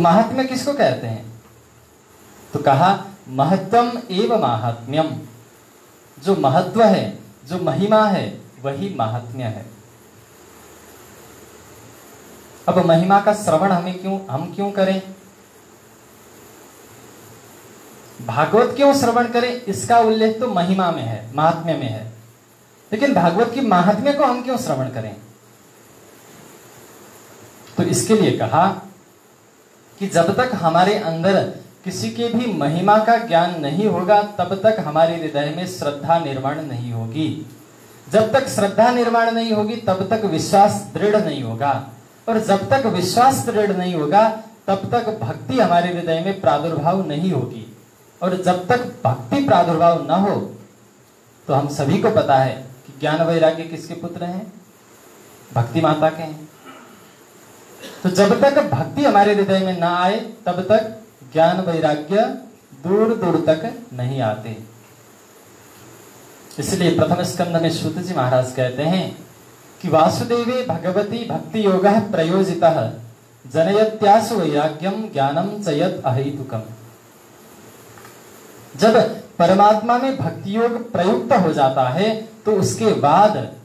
महात्म्य किसको कहते हैं? तो कहा महत्वम एव माहात्म्यम, जो महत्व है, जो महिमा है, वही महात्म्य है। अब महिमा का श्रवण हम क्यों करें? भागवत क्यों श्रवण करें? इसका उल्लेख तो महिमा में है, महात्म्य में है, लेकिन भागवत की महात्म्य को हम क्यों श्रवण करें? तो इसके लिए कहा कि जब तक हमारे अंदर किसी के भी महिमा का ज्ञान नहीं होगा, तब तक हमारे हृदय में श्रद्धा निर्माण नहीं होगी। जब तक श्रद्धा निर्माण नहीं होगी, तब तक विश्वास दृढ़ नहीं होगा, और जब तक विश्वास दृढ़ नहीं होगा, तब तक भक्ति हमारे हृदय में प्रादुर्भाव नहीं होगी। और जब तक भक्ति प्रादुर्भाव न हो, तो हम सभी को पता है कि ज्ञान वैराग्य किसके पुत्र हैं? भक्ति माता के हैं। तो जब तक भक्ति हमारे हृदय में ना आए, तब तक ज्ञान वैराग्य दूर दूर तक नहीं आते। इसलिए प्रथम स्कंद में सूत जी महाराज कहते हैं कि वासुदेवे भगवती भक्ति योग प्रयोजितः जनयत्यासु वैराग्यम ज्ञानम च यत् अहेतुकम्। जब परमात्मा में भक्ति योग प्रयुक्त हो जाता है, तो उसके बाद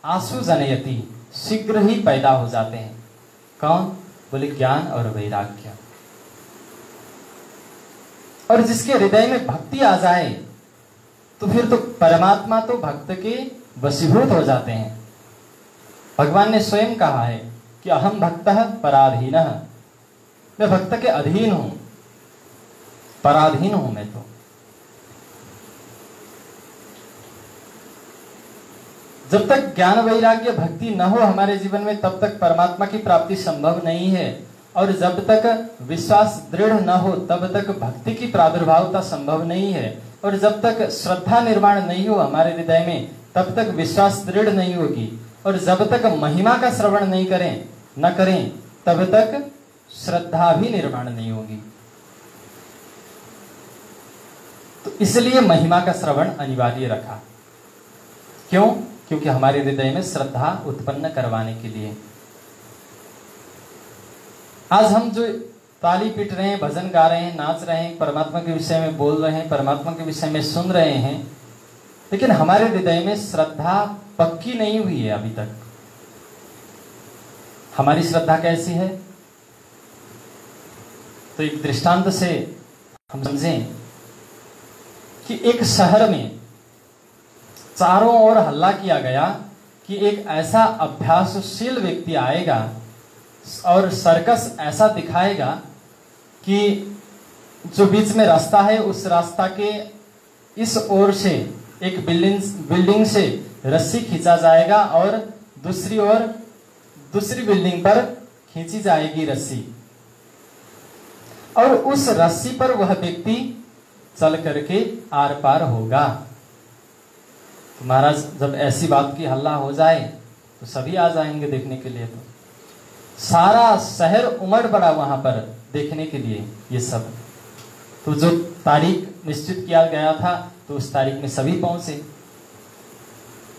आसु जनयति, शीघ्र ही पैदा हो जाते हैं। कौन? बोले ज्ञान और वैराग्य। और जिसके हृदय में भक्ति आ जाए, तो फिर तो परमात्मा तो भक्त के वशीभूत हो जाते हैं। भगवान ने स्वयं कहा है कि अहम भक्तः पराधीनः, मैं भक्त के अधीन हूं, पराधीन हूं मैं। तो जब तक ज्ञान वैराग्य भक्ति न हो हमारे जीवन में, तब तक परमात्मा की प्राप्ति संभव नहीं है। और जब तक विश्वास दृढ़ न हो, तब तक भक्ति की प्रादुर्भावता संभव नहीं है। और जब तक श्रद्धा निर्माण नहीं हो हमारे हृदय में, तब तक विश्वास दृढ़ नहीं होगी। और जब तक महिमा का श्रवण नहीं करें, तब तक श्रद्धा भी निर्माण नहीं होगी। तो इसलिए महिमा का श्रवण अनिवार्य रखा। क्यों? क्योंकि हमारे हृदय में श्रद्धा उत्पन्न करवाने के लिए। आज हम जो ताली पीट रहे हैं, भजन गा रहे हैं, नाच रहे हैं, परमात्मा के विषय में बोल रहे हैं, परमात्मा के विषय में सुन रहे हैं, लेकिन हमारे हृदय में श्रद्धा पक्की नहीं हुई है अभी तक। हमारी श्रद्धा कैसी है? तो एक दृष्टांत से हम समझें कि एक शहर में चारों ओर हल्ला किया गया कि एक ऐसा अभ्यासशील व्यक्ति आएगा और सर्कस ऐसा दिखाएगा कि जो बीच में रास्ता है, उस रास्ता के इस ओर से एक बिल्डिंग से रस्सी खींचा जाएगा और दूसरी ओर दूसरी बिल्डिंग पर खींची जाएगी रस्सी, और उस रस्सी पर वह व्यक्ति चल करके आर पार होगा। तो महाराज, जब ऐसी बात की हल्ला हो जाए तो सभी आ जाएंगे देखने के लिए। तो सारा शहर उमड़ पड़ा वहां पर देखने के लिए ये सब। तो जो तारीख निश्चित किया गया था, तो उस तारीख में सभी पहुंचे।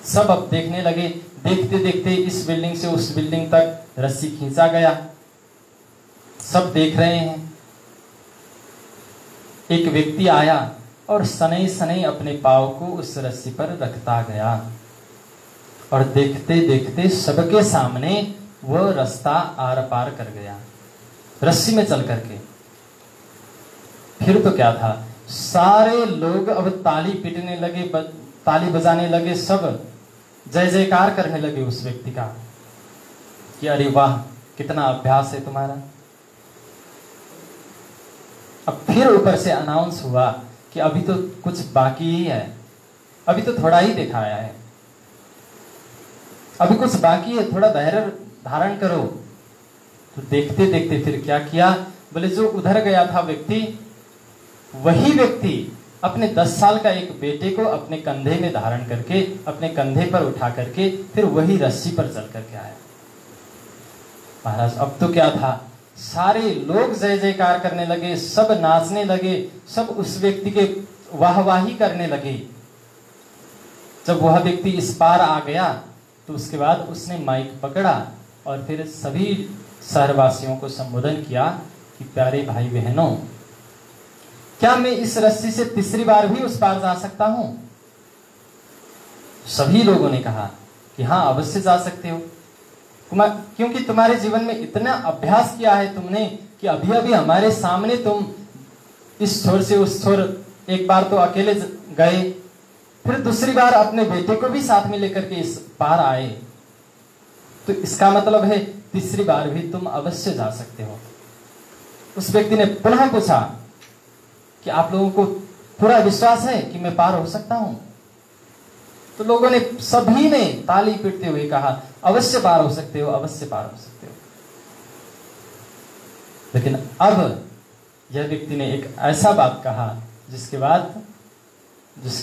सब अब देखने लगे। देखते देखते इस बिल्डिंग से उस बिल्डिंग तक रस्सी खींचा गया। सब देख रहे हैं। एक व्यक्ति आया और सनई सनई अपने पांव को उस रस्सी पर रखता गया, और देखते देखते सबके सामने वह रास्ता आर पार कर गया रस्सी में चल करके। फिर तो क्या था, सारे लोग अब ताली पीटने लगे, ताली बजाने लगे, सब जय जयकार करने लगे उस व्यक्ति का कि अरे वाह, कितना अभ्यास है तुम्हारा। अब फिर ऊपर से अनाउंस हुआ कि अभी तो कुछ बाकी ही है, अभी तो थोड़ा ही दिखाया है, अभी कुछ बाकी है, थोड़ा धैर्य धारण करो। तो देखते देखते फिर क्या किया, बोले जो उधर गया था व्यक्ति, वही व्यक्ति अपने 10 साल का एक बेटे को अपने कंधे में धारण करके, अपने कंधे पर उठा करके फिर वही रस्सी पर चल करके आया। महाराज, अब तो क्या था, सारे लोग जय जयकार करने लगे, सब नाचने लगे, सब उस व्यक्ति के वाहवाही करने लगे। जब वह व्यक्ति इस पार आ गया, तो उसके बाद उसने माइक पकड़ा और फिर सभी शहरवासियों को संबोधन किया कि प्यारे भाई बहनों, क्या मैं इस रस्सी से तीसरी बार भी उस पार जा सकता हूं? सभी लोगों ने कहा कि हाँ, अवश्य जा सकते हो, क्योंकि तुम्हारे जीवन में इतना अभ्यास किया है तुमने कि अभी अभी हमारे सामने तुम इस छोर से उस छोर एक बार तो अकेले गए, फिर दूसरी बार अपने बेटे को भी साथ में लेकर के इस पार आए, तो इसका मतलब है तीसरी बार भी तुम अवश्य जा सकते हो। उस व्यक्ति ने पुनः पूछा कि आप लोगों को पूरा विश्वास है कि मैं पार हो सकता हूं? तो लोगों ने, सभी ने ताली पीटते हुए कहा, अवश्य पार हो सकते हो, अवश्य पार हो सकते हो। लेकिन अब यह व्यक्ति ने एक ऐसा बात कहा जिसके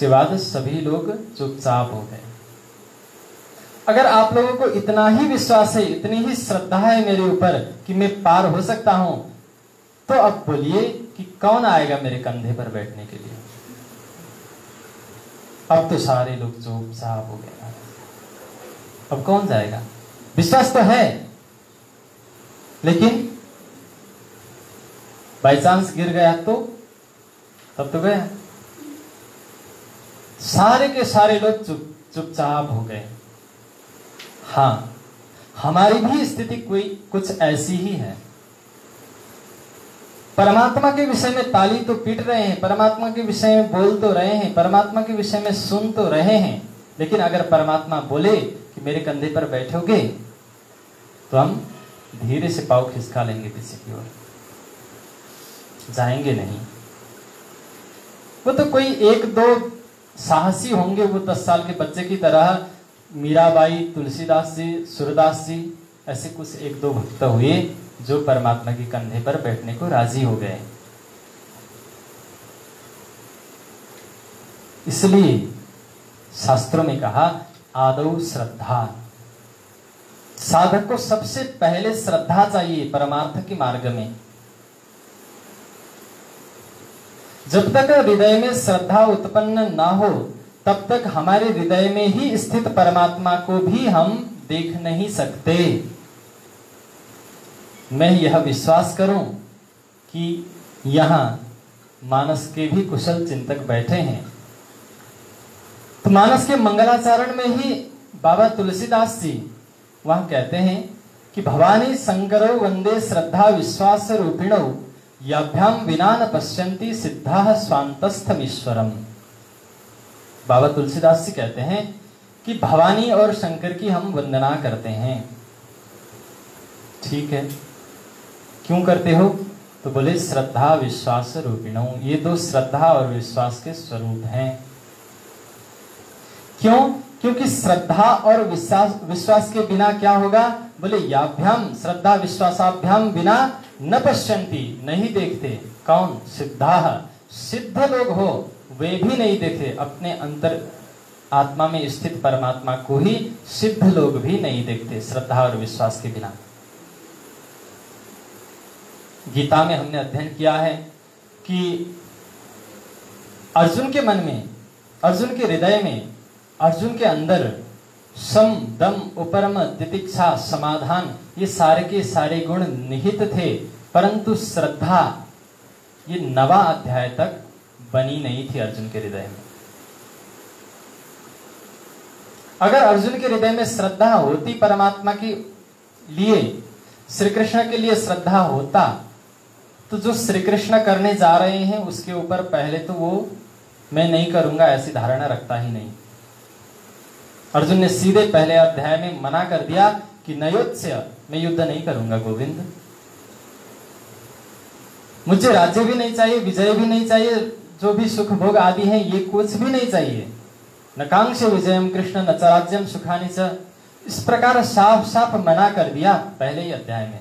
बाद सभी लोग चुपचाप हो गए। अगर आप लोगों को इतना ही विश्वास है, इतनी ही श्रद्धा है मेरे ऊपर कि मैं पार हो सकता हूं, तो अब बोलिए कि कौन आएगा मेरे कंधे पर बैठने के लिए? अब तो सारे लोग चुपचाप हो गए। अब कौन जाएगा? विश्वास तो है, लेकिन बाई चांस गिर गया तो तब तो गया। सारे के सारे लोग चुपचाप हो गए। हाँ, हमारी भी स्थिति कुछ ऐसी ही है। परमात्मा के विषय में ताली तो पीट रहे हैं, परमात्मा के विषय में बोल तो रहे हैं, परमात्मा के विषय में सुन तो रहे हैं, लेकिन अगर परमात्मा बोले कि मेरे कंधे पर बैठोगे, तो हम धीरे से पाँव खिसका लेंगे पीछे की ओर, जाएंगे नहीं। वो तो कोई एक दो साहसी होंगे, वो 10 साल के बच्चे की तरह, मीराबाई, तुलसीदास जी, सूरदास जी, ऐसे कुछ एक दो भक्त हुए जो परमात्मा के कंधे पर बैठने को राजी हो गए। इसलिए शास्त्रों में कहा, आदौ श्रद्धा। साधक को सबसे पहले श्रद्धा चाहिए परमार्थ के मार्ग में। जब तक हृदय में श्रद्धा उत्पन्न ना हो, तब तक हमारे हृदय में ही स्थित परमात्मा को भी हम देख नहीं सकते। मैं यह विश्वास करूं कि यहां मानस के भी कुशल चिंतक बैठे हैं, तो मानस के मंगलाचरण में ही बाबा तुलसीदास जी वहां कहते हैं कि भवानी शंकरो वंदे श्रद्धा विश्वास रूपिणो याभ्याम विना न पश्यन्ति सिद्धाः स्वान्तस्थमीश्वरम। बाबा तुलसीदास जी कहते हैं कि भवानी और शंकर की हम वंदना करते हैं। ठीक है, क्यों करते हो? तो बोले श्रद्धा विश्वास रूपिणो, ये दो श्रद्धा और विश्वास के स्वरूप हैं। क्यों? क्योंकि श्रद्धा और विश्वास के बिना क्या होगा? बोले याभ्याम, श्रद्धा विश्वासाभ्याम बिना न पश्यन्ति, नहीं देखते। कौन? सिद्धाः, सिद्ध लोग हो वे भी नहीं देखते। अपने अंतर आत्मा में स्थित परमात्मा को ही सिद्ध लोग भी नहीं देखते श्रद्धा और विश्वास के बिना। गीता में हमने अध्ययन किया है कि अर्जुन के मन में, अर्जुन के हृदय में, अर्जुन के अंदर सम, दम, उपरम, तितिक्षा, समाधान, ये सारे के सारे गुण निहित थे, परंतु श्रद्धा ये 9वां अध्याय तक बनी नहीं थी अर्जुन के हृदय में। अगर अर्जुन के हृदय में श्रद्धा होती, परमात्मा के लिए, श्री कृष्ण के लिए श्रद्धा होता, तो जो श्री कृष्ण करने जा रहे हैं उसके ऊपर पहले तो वो मैं नहीं करूंगा ऐसी धारणा रखता ही नहीं। अर्जुन ने सीधे पहले अध्याय में मना कर दिया कि नयोत्स्य, मैं युद्ध नहीं करूंगा गोविंद, मुझे राज्य भी नहीं चाहिए, विजय भी नहीं चाहिए, जो भी सुख भोग आदि हैं ये कुछ भी नहीं चाहिए। न कांक्ष्य विजयम कृष्ण न च राज्यम सुखानि च, इस प्रकार साफ साफ मना कर दिया पहले ही अध्याय में।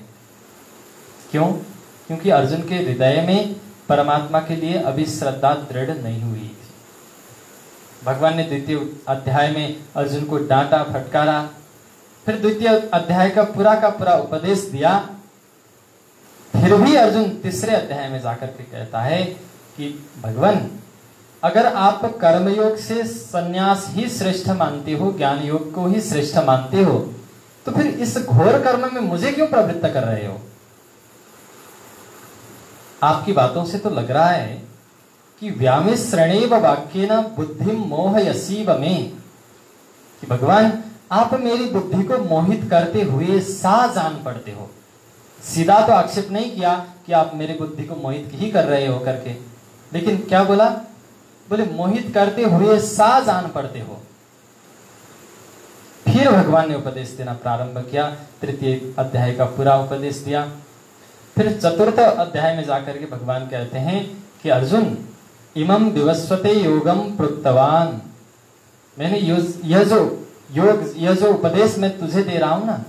क्यों? क्योंकि अर्जुन के हृदय में परमात्मा के लिए अभी श्रद्धा दृढ़ नहीं हुई थी। भगवान ने द्वितीय अध्याय में अर्जुन को डांटा, फटकारा, फिर द्वितीय अध्याय का पूरा उपदेश दिया, फिर भी अर्जुन तीसरे अध्याय में जाकर के कहता है कि भगवान, अगर आप कर्मयोग से संन्यास ही श्रेष्ठ मानते हो, ज्ञान योग को ही श्रेष्ठ मानते हो, तो फिर इस घोर कर्म में मुझे क्यों प्रवृत्त कर रहे हो? आपकी बातों से तो लग रहा है कि व्यामिश्रणेव वाक्येन बुद्धि मोहयसीव में, कि भगवान आप मेरी बुद्धि को मोहित करते हुए सा जान पड़ते हो। सीधा तो आक्षेप नहीं किया कि आप मेरी बुद्धि को मोहित ही कर रहे हो करके, लेकिन क्या बोला? बोले मोहित करते हुए सा जान पड़ते हो। फिर भगवान ने उपदेश देना प्रारंभ किया, तृतीय अध्याय का पूरा उपदेश दिया। फिर चतुर्थ अध्याय में जाकर के भगवान कहते हैं कि अर्जुन इमं विवस्वते योगम प्रोक्तवान, मैंने यह जो उपदेश मैं तुझे दे रहा हूं ना,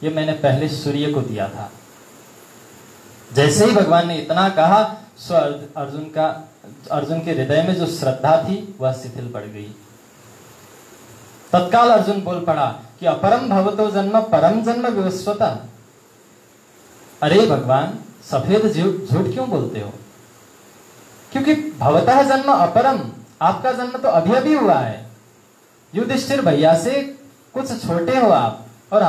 ये मैंने पहले सूर्य को दिया था। जैसे ही भगवान ने इतना कहा, सो अर्जुन के हृदय में जो श्रद्धा थी वह शिथिल पड़ गई। तत्काल अर्जुन बोल पड़ा कि अपरम भवतो जन्म परम जन्म विवस्वता। अरे भगवान, सफेद झूठ क्यों बोलते हो? क्योंकि भवतः जन्म अपरम, आपका जन्म तो अभी अभी हुआ है। युधिष्ठिर भैया से कुछ छोटे हो आप, और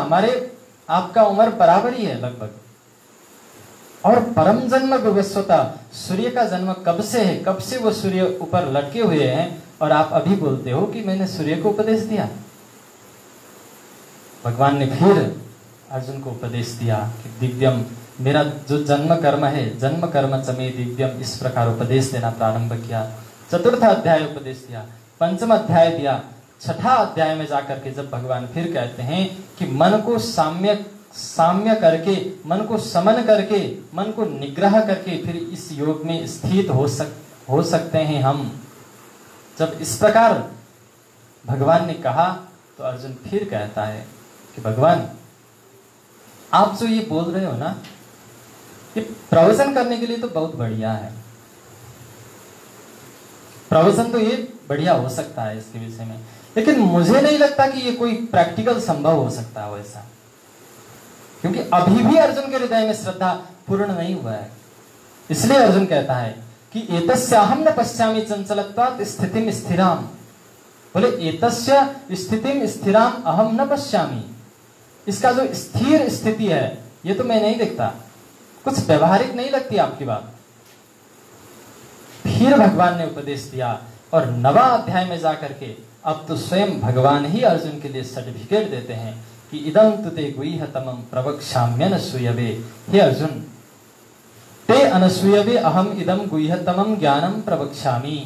आपका उम्र बराबर ही है लगभग। और परम जन्म विवस्वता, सूर्य का जन्म कब से है? कब से वो सूर्य ऊपर लटके हुए हैं, और आप अभी बोलते हो कि मैंने सूर्य को उपदेश दिया। भगवान ने फिर अर्जुन को उपदेश दिया कि दिव्यम, मेरा जो जन्म कर्म है, जन्म कर्म च मे दिव्यम, इस प्रकार उपदेश देना प्रारंभ किया। चतुर्थ अध्याय उपदेश दिया, पंचम अध्याय दिया। छठा अध्याय में जाकर के जब भगवान फिर कहते हैं कि मन को साम्य करके, मन को समन करके, मन को निग्रह करके फिर इस योग में स्थित हो सकते हैं हम। जब इस प्रकार भगवान ने कहा तो अर्जुन फिर कहता है कि भगवान आप जो ये बोल रहे हो ना, ये प्रवचन करने के लिए तो बहुत बढ़िया है। प्रवचन तो ये बढ़िया हो सकता है इसके विषय में, लेकिन मुझे नहीं लगता कि ये कोई प्रैक्टिकल संभव हो सकता है वैसा, क्योंकि अभी भी अर्जुन के हृदय में श्रद्धा पूर्ण नहीं हुआ है। इसलिए अर्जुन कहता है कि एतस्याहं न पश्यामि चंचलत्वात् स्थितिम स्थिराम। बोले एतस्य स्थितिम स्थिराम अहम न पश्यामि, इसका जो स्थिर स्थिति है ये तो मैं नहीं देखता। कुछ व्यवहारिक नहीं लगती आपकी बात। फिर भगवान ने उपदेश दिया, और नवा अध्याय में जाकर के अब तो स्वयं भगवान ही अर्जुन के लिए सर्टिफिकेट देते हैं कि इदं तुते गुह्यतमं प्रवक्ष्याम्यनसूयवे। हे अर्जुन, ते अनसूयवे अहम इदं गुह्यतमं ज्ञानम प्रवक्ष्यामि।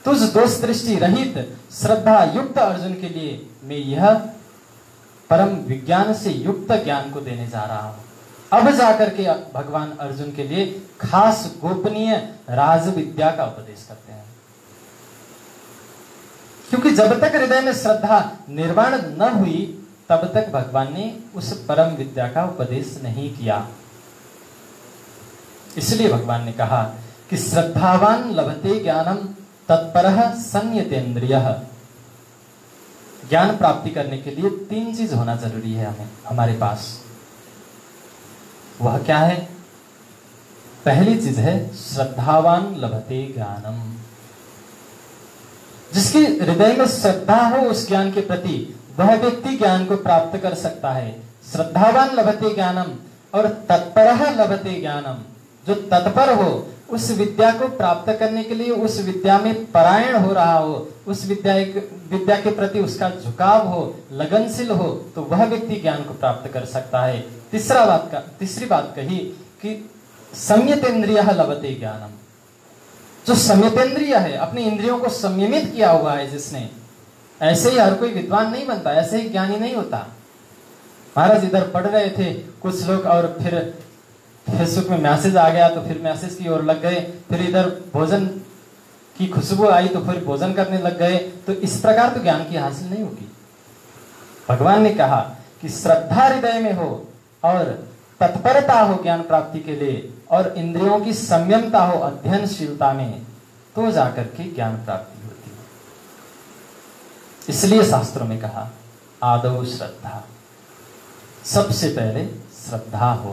तुझ दोष दृष्टि रहित श्रद्धा युक्त अर्जुन के लिए मैं यह परम विज्ञान से युक्त ज्ञान को देने जा रहा हूं। अब जाकर के भगवान अर्जुन के लिए खास गोपनीय राज विद्या का उपदेश करते हैं, क्योंकि जब तक हृदय में श्रद्धा निर्माण न हुई तब तक भगवान ने उस परम विद्या का उपदेश नहीं किया। इसलिए भगवान ने कहा कि श्रद्धावान लभते ज्ञानम तत्परः संयतेन्द्रियः। ज्ञान प्राप्ति करने के लिए 3 चीज होना जरूरी है हमारे पास। वह क्या है? पहली चीज है श्रद्धावान लभते ज्ञानम। जिसके हृदय में श्रद्धा हो उस ज्ञान के प्रति, वह व्यक्ति ज्ञान को प्राप्त कर सकता है। श्रद्धावान लभते ज्ञानम और तत्परः लभते ज्ञानम। जो तत्पर हो, उस विद्या को प्राप्त करने के लिए उस विद्या में परायण हो रहा हो, उस विद्या के प्रति उसका झुकाव हो, लगनशील हो, तो वह व्यक्ति ज्ञान को प्राप्त कर सकता है। तीसरी बात कही कि संयतेन्द्रियः लभते ज्ञानम। जो संयतेन्द्रिय है, अपनी इंद्रियों को संयमित किया हुआ है जिसने, ऐसे ही हर कोई विद्वान नहीं बनता, ऐसे ही ज्ञानी नहीं होता। महाराज इधर पढ़ रहे थे कुछ लोग, और फिर फेसबुक में मैसेज आ गया तो फिर मैसेज की ओर लग गए, फिर इधर भोजन की खुशबू आई तो फिर भोजन करने लग गए। तो इस प्रकार तो ज्ञान की हासिल नहीं होगी। भगवान ने कहा कि श्रद्धा हृदय में हो और तत्परता हो ज्ञान प्राप्ति के लिए, और इंद्रियों की संयमता हो अध्ययनशीलता में, तो जाकर के ज्ञान प्राप्ति होती है। इसलिए शास्त्रों में कहा आदौ श्रद्धा, सबसे पहले श्रद्धा हो।